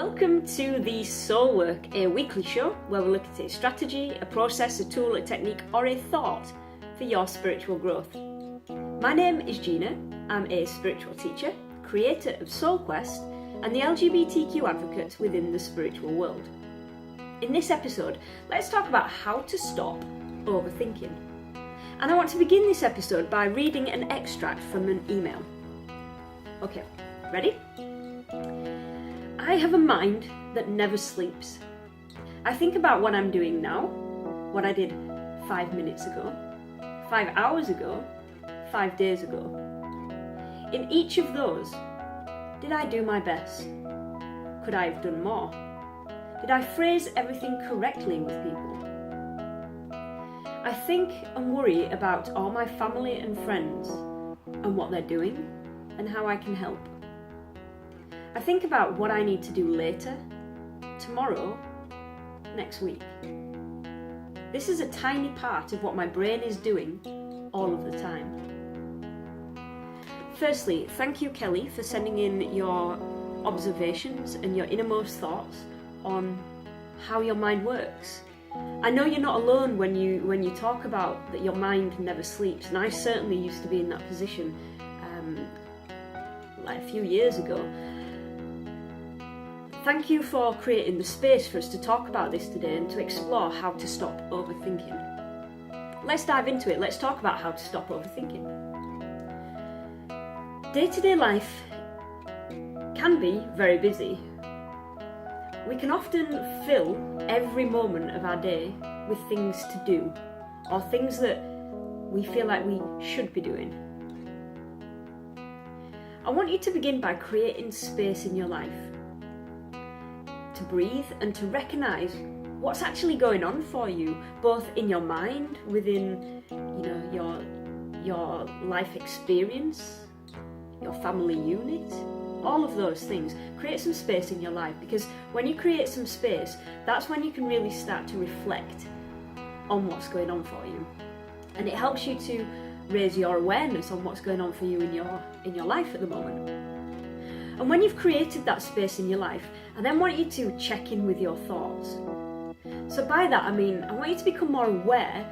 Welcome to the Soul Work, a weekly show where we look at a strategy, a process, a tool, a technique, or a thought for your spiritual growth. My name is Gina. I'm a spiritual teacher, creator of Soul Quest, and the LGBTQ advocate within the spiritual world. In this episode, let's talk about how to stop overthinking. And I want to begin this episode by reading an extract from an email. Okay, ready? I have a mind that never sleeps. I think about what I'm doing now, what I did 5 minutes ago, 5 hours ago, 5 days ago. In each of those, did I do my best? Could I have done more? Did I phrase everything correctly with people? I think and worry about all my family and friends and what they're doing and how I can help. I think about what I need to do later, tomorrow, next week. This is a tiny part of what my brain is doing all of the time. Firstly, thank you, Kelly, for sending in your observations and your innermost thoughts on how your mind works. I know you're not alone when you talk about that your mind never sleeps, and I certainly used to be in that position like a few years ago. Thank you for creating the space for us to talk about this today and to explore how to stop overthinking. Let's dive into it. Let's talk about how to stop overthinking. Day-to-day life can be very busy. We can often fill every moment of our day with things to do or things that we feel like we should be doing. I want you to begin by creating space in your life to breathe and to recognise what's actually going on for you, both in your mind, within your life experience, your family unit, all of those things. Create some space in your life, because when you create some space, that's when you can really start to reflect on what's going on for you, and it helps you to raise your awareness on what's going on for you in your life at the moment. And when you've created that space in your life, I then want you to check in with your thoughts. So by that I mean, I want you to become more aware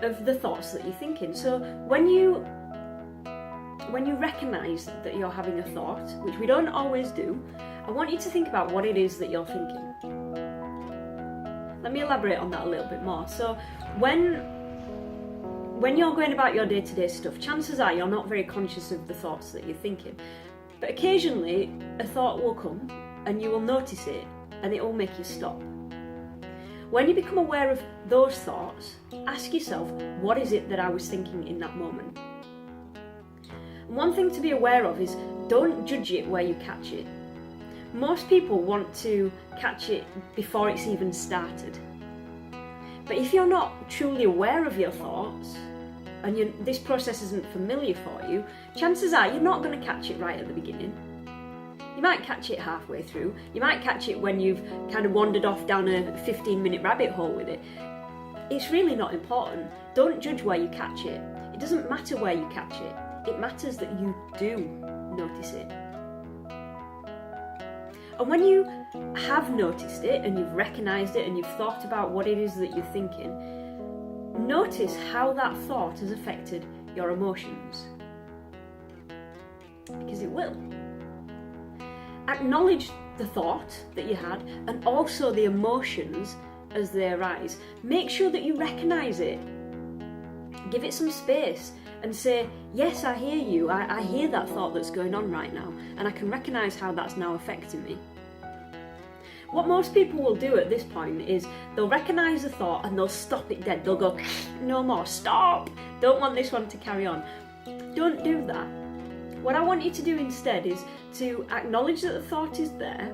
of the thoughts that you're thinking. So when you recognise that you're having a thought, which we don't always do, I want you to think about what it is that you're thinking. Let me elaborate on that a little bit more. So when you're going about your day-to-day stuff, chances are you're not very conscious of the thoughts that you're thinking. But occasionally a thought will come and you will notice it and it will make you stop. When you become aware of those thoughts, ask yourself, what is it that I was thinking in that moment? And one thing to be aware of is, don't judge it where you catch it. Most people want to catch it before it's even started. But if you're not truly aware of your thoughts, and this process isn't familiar for you, chances are you're not going to catch it right at the beginning. You might catch it halfway through. You might catch it when you've kind of wandered off down a 15-minute rabbit hole with it. It's really not important. Don't judge where you catch it. It doesn't matter where you catch it. It matters that you do notice it. And when you have noticed it and you've recognised it and you've thought about what it is that you're thinking, notice how that thought has affected your emotions. Because it will. Acknowledge the thought that you had and also the emotions as they arise. Make sure that you recognise it. Give it some space and say, yes, I hear you. I hear that thought that's going on right now, and I can recognise how that's now affecting me. What most people will do at this point is they'll recognise the thought and they'll stop it dead. They'll go, no more, stop! Don't want this one to carry on. Don't do that. What I want you to do instead is to acknowledge that the thought is there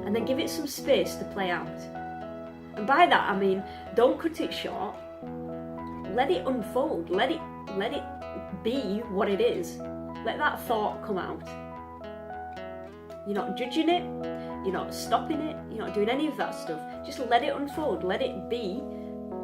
and then give it some space to play out. And by that I mean, don't cut it short. Let it unfold. Let it be what it is. Let that thought come out. You're not judging it, you're not stopping it, you're not doing any of that stuff. Just let it unfold, let it be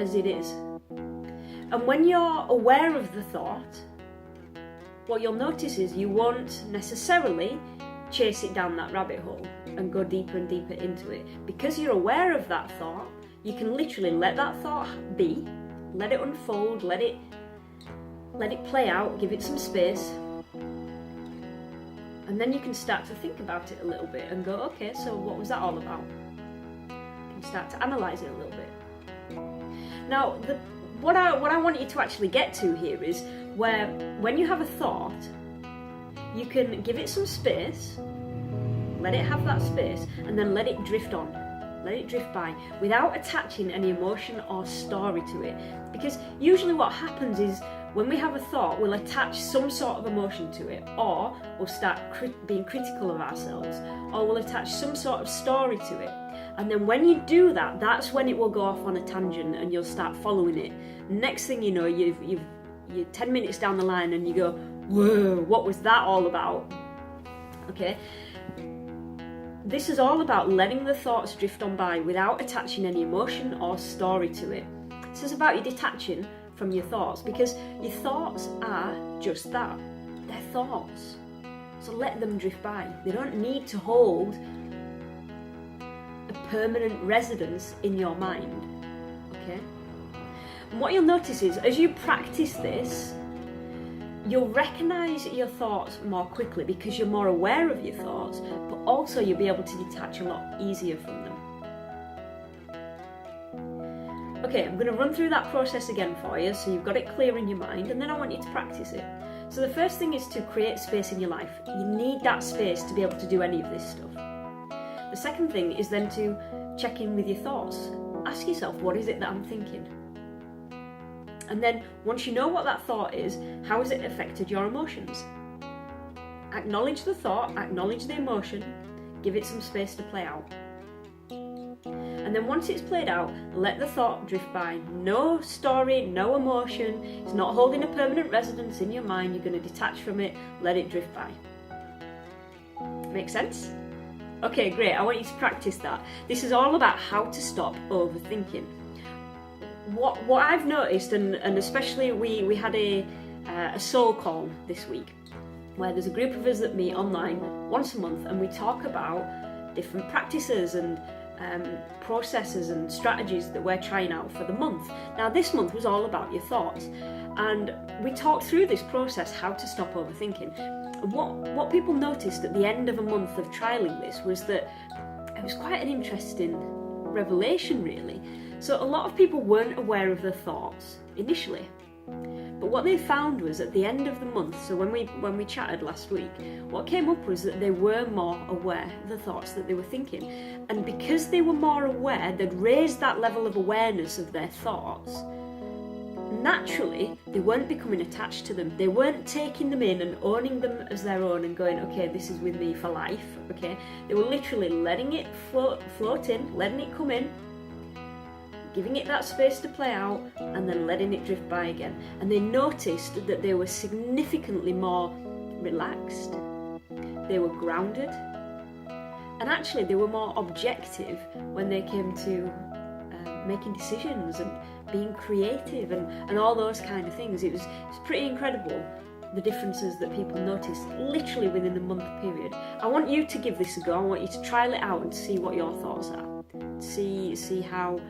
as it is. And when you're aware of the thought, what you'll notice is you won't necessarily chase it down that rabbit hole. and go deeper and deeper into it. Because you're aware of that thought, you can literally let that thought be, let it unfold, let it play out, give it some space, and then you can start to think about it a little bit and go, okay, so what was that all about? You can start to analyse it a little bit. Now, what I want you to actually get to here is where when you have a thought, you can give it some space, let it have that space, and then let it drift on. Let it drift by without attaching any emotion or story to it. Because usually what happens is when we have a thought, we'll attach some sort of emotion to it, or we'll start being critical of ourselves, or we'll attach some sort of story to it. And then when you do that, that's when it will go off on a tangent and you'll start following it. Next thing you know, you're 10 minutes down the line and you go, whoa, what was that all about? Okay? This is all about letting the thoughts drift on by without attaching any emotion or story to it. This is about you detaching from your thoughts, because your thoughts are just that. They're thoughts. So let them drift by. They don't need to hold a permanent residence in your mind. Okay? And what you'll notice is, as you practice this, you'll recognise your thoughts more quickly because you're more aware of your thoughts, but also you'll be able to detach a lot easier from them. Okay, I'm going to run through that process again for you so you've got it clear in your mind, and then I want you to practice it. So the first thing is to create space in your life. You need that space to be able to do any of this stuff. The second thing is then to check in with your thoughts. Ask yourself, what is it that I'm thinking? And then once you know what that thought is, how has it affected your emotions? Acknowledge the thought, acknowledge the emotion, give it some space to play out. And then once it's played out, let the thought drift by. No story, no emotion. It's not holding a permanent residence in your mind. You're going to detach from it, let it drift by. Make sense? Okay, great. I want you to practice that. This is all about how to stop overthinking. What I've noticed, and especially we had a soul call this week, where there's a group of us that meet online once a month, and we talk about different practices and processes and strategies that we're trying out for the month. Now this month was all about your thoughts, and we talked through this process, how to stop overthinking. And what people noticed at the end of a month of trialing this was that it was quite an interesting revelation, really. So a lot of people weren't aware of their thoughts initially, but what they found was at the end of the month, so when we chatted last week, what came up was that they were more aware of the thoughts that they were thinking. And because they were more aware, they'd raised that level of awareness of their thoughts. Naturally, they weren't becoming attached to them. They weren't taking them in and owning them as their own and going, okay, this is with me for life, okay? They were literally letting it float in, letting it come in, giving it that space to play out, and then letting it drift by again. And they noticed that they were significantly more relaxed, they were grounded, and actually they were more objective when they came to making decisions and being creative and all those kind of things. It's pretty incredible, the differences that people noticed literally within a month period. I want you to give this a go. I want you to trial it out and see what your thoughts are. See how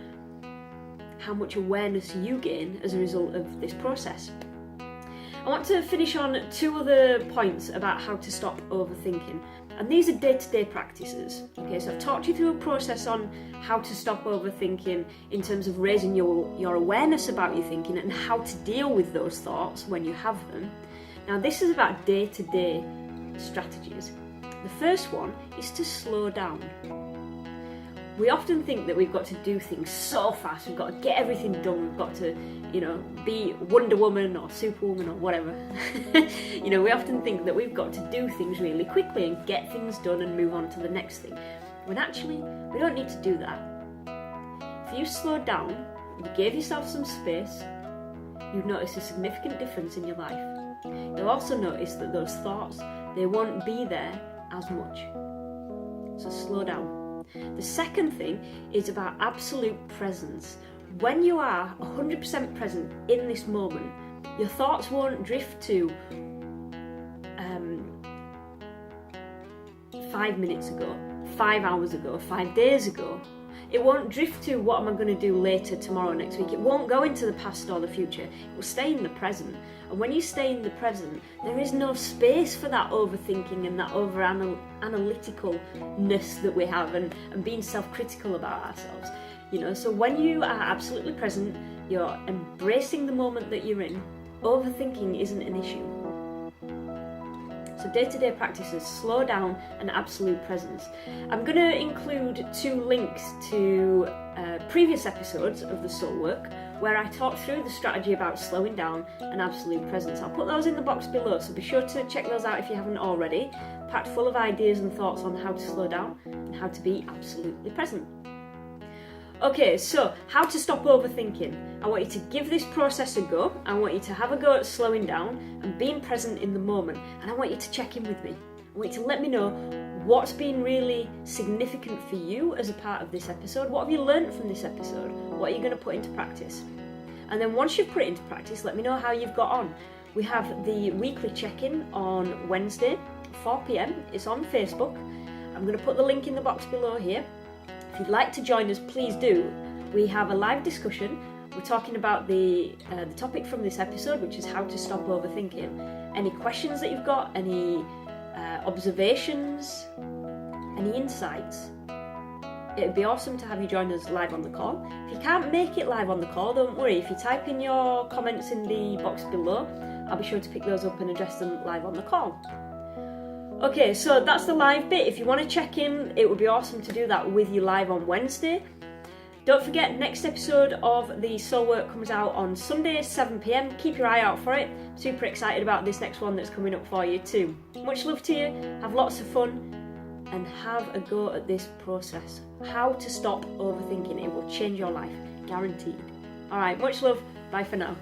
much awareness you gain as a result of this process. I want to finish on two other points about how to stop overthinking, and these are day-to-day practices. Okay, so I've talked you through a process on how to stop overthinking in terms of raising your awareness about your thinking and how to deal with those thoughts when you have them. Now this is about day-to-day strategies. The first one is to slow down. We often think that we've got to do things so fast, we've got to get everything done, we've got to, be Wonder Woman or Superwoman or whatever. We often think that we've got to do things really quickly and get things done and move on to the next thing. When actually, we don't need to do that. If you slowed down, you gave yourself some space, you'd notice a significant difference in your life. You'll also notice that those thoughts, they won't be there as much. So slow down. The second thing is about absolute presence. When you are 100% present in this moment, your thoughts won't drift to 5 minutes ago, 5 hours ago, 5 days ago. It won't drift to what am I going to do later, tomorrow, next week. It won't go into the past or the future. It will stay in the present. And when you stay in the present, there is no space for that overthinking and that over-analyticalness that we have and being self-critical about ourselves. So when you are absolutely present, you're embracing the moment that you're in, overthinking isn't an issue. So day-to-day practices, slow down and absolute presence. I'm going to include 2 links to previous episodes of the Soul Work where I talk through the strategy about slowing down and absolute presence. I'll put those in the box below, so be sure to check those out if you haven't already. Packed full of ideas and thoughts on how to slow down and how to be absolutely present. Okay, so how to stop overthinking. I want you to give this process a go. I want you to have a go at slowing down and being present in the moment. And I want you to check in with me. I want you to let me know what's been really significant for you as a part of this episode. What have you learned from this episode? What are you going to put into practice? And then once you've put it into practice, let me know how you've got on. We have the weekly check-in on Wednesday, 4 p.m. It's on Facebook. I'm going to put the link in the box below here. If you'd like to join us, please do. We have a live discussion. We're talking about the topic from this episode, which is how to stop overthinking. Any questions that you've got, any observations, any insights, it'd be awesome to have you join us live on the call. If you can't make it live on the call, don't worry. If you type in your comments in the box below, I'll be sure to pick those up and address them live on the call. Okay, so that's the live bit. If you want to check in, it would be awesome to do that with you live on Wednesday. Don't forget, next episode of the Soul Work comes out on Sunday, 7 p.m. Keep your eye out for it. Super excited about this next one that's coming up for you too. Much love to you, have lots of fun, and have a go at this process. How to stop overthinking. It will change your life, guaranteed. Alright, much love. Bye for now.